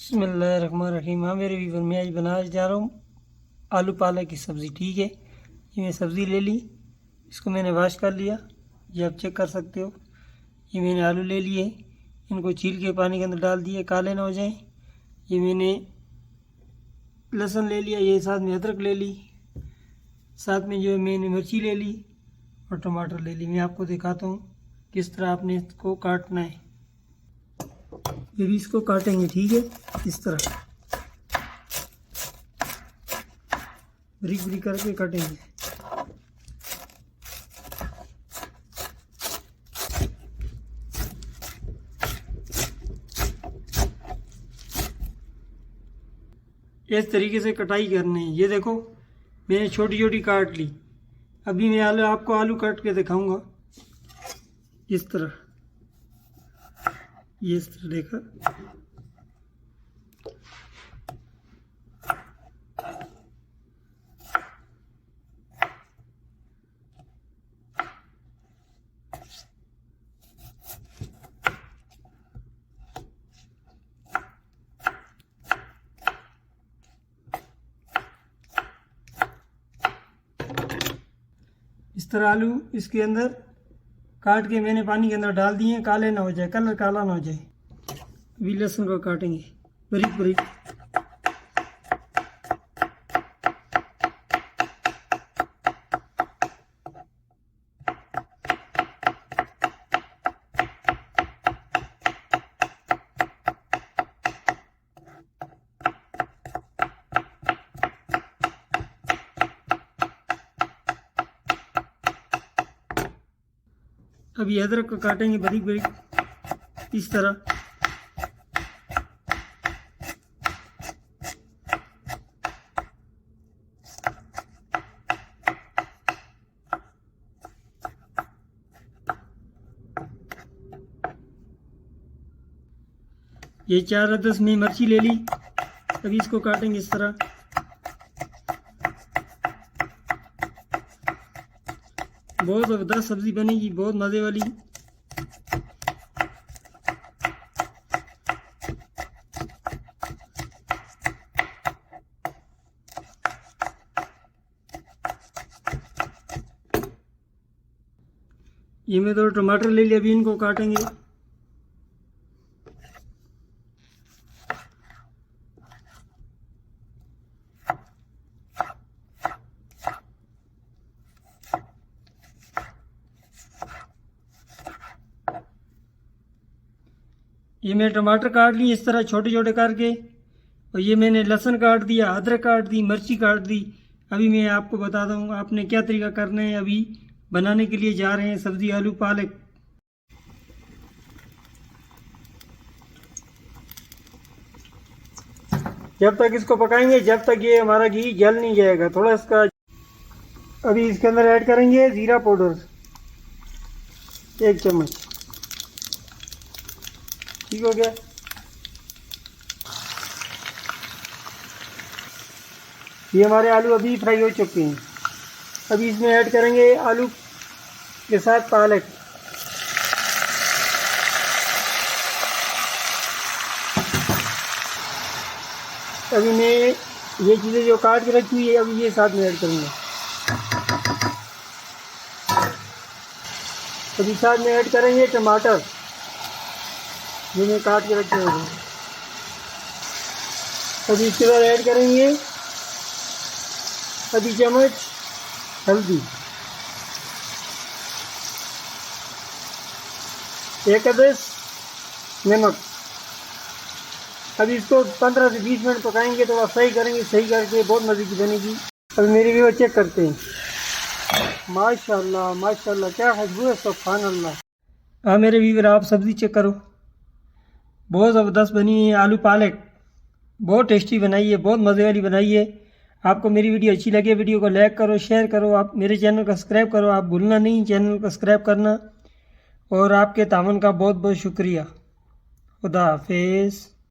बिस्मिल्लाहिर्रहमानिर्रहीम। हाँ मेरे व्यूवर, मैं आज बनाने जा रहा हूँ आलू पालक की सब्ज़ी। ठीक है, ये मैं सब्ज़ी ले ली, इसको मैंने वॉश कर लिया, ये आप चेक कर सकते हो। ये मैंने आलू ले लिए, इनको छील के पानी के अंदर डाल दिए, काले ना हो जाएं। ये मैंने लहसुन ले लिया, ये साथ में अदरक ले ली, साथ में जो है मैंने मिर्ची ले ली और टमाटर ले ली। मैं आपको दिखाता हूँ किस तरह आपने इसको काटना है। फिर इसको काटेंगे, ठीक है, इस तरह ब्रिक ब्रिक करके काटेंगे। इस तरीके से कटाई करनी है। ये देखो मैंने छोटी छोटी काट ली। अभी मैं आपको आलू काट के दिखाऊंगा इस तरह, ये इस तरह देखा। इस तरह आलू इसके अंदर काट के मैंने पानी के अंदर डाल दिए, काले ना हो जाए, कलर काला ना हो जाए। अभी लहसुन को काटेंगे बारीक बारीक। अभी अदरक को काटेंगे बारीक बारीक इस तरह। ये 4-10 में मिर्ची ले ली, अभी इसको काटेंगे इस तरह। बहुत ज़बरदस्त सब्ज़ी बनेगी, बहुत मज़े वाली। ये मैं तो टमाटर ले लिया, अभी इनको काटेंगे। ये मैं टमाटर काट लिए इस तरह छोटे छोटे करके, और ये मैंने लहसुन काट दिया, अदरक काट दी, मिर्ची काट दी। अभी मैं आपको बताता हूँ आपने क्या तरीका करना है। अभी बनाने के लिए जा रहे हैं सब्ज़ी आलू पालक। जब तक इसको पकाएंगे, जब तक ये हमारा घी जल नहीं जाएगा थोड़ा इसका। अभी इसके अंदर ऐड करेंगे ज़ीरा पाउडर 1 चम्मच। ठीक हो गया। ये हमारे आलू अभी फ्राई हो चुके हैं। अभी इसमें ऐड करेंगे आलू के साथ पालक। अभी मैं ये चीज़ें जो काट के रखी हुई है अभी ये साथ में ऐड करूँगा। अभी साथ में ऐड करेंगे टमाटर जो मैं काट के रखे हुए हैं। अभी इसके बाद ऐड करेंगे आधी चम्मच हल्दी, 1 अदद नमक। अभी इसको 15 से 20 मिनट पकाएंगे, तो आप सही करेंगे, सही करके बहुत मज़े की बनेगी। अभी मेरी व्यूअर चेक करते हैं। माशाल्लाह माशाल्लाह, क्या खुशबू है, सुभान अल्लाह। हाँ मेरे व्यूअर, आप सब्ज़ी चेक करो, बहुत ज़बरदस्त बनी है। आलू पालक बहुत टेस्टी बनाई है, बहुत मज़े वाली बनाई है। आपको मेरी वीडियो अच्छी लगे, वीडियो को लाइक करो, शेयर करो। आप मेरे चैनल को सब्सक्राइब करो, आप भूलना नहीं चैनल को सब्सक्राइब करना। और आपके तामन का बहुत बहुत शुक्रिया। खुदा हाफिज़।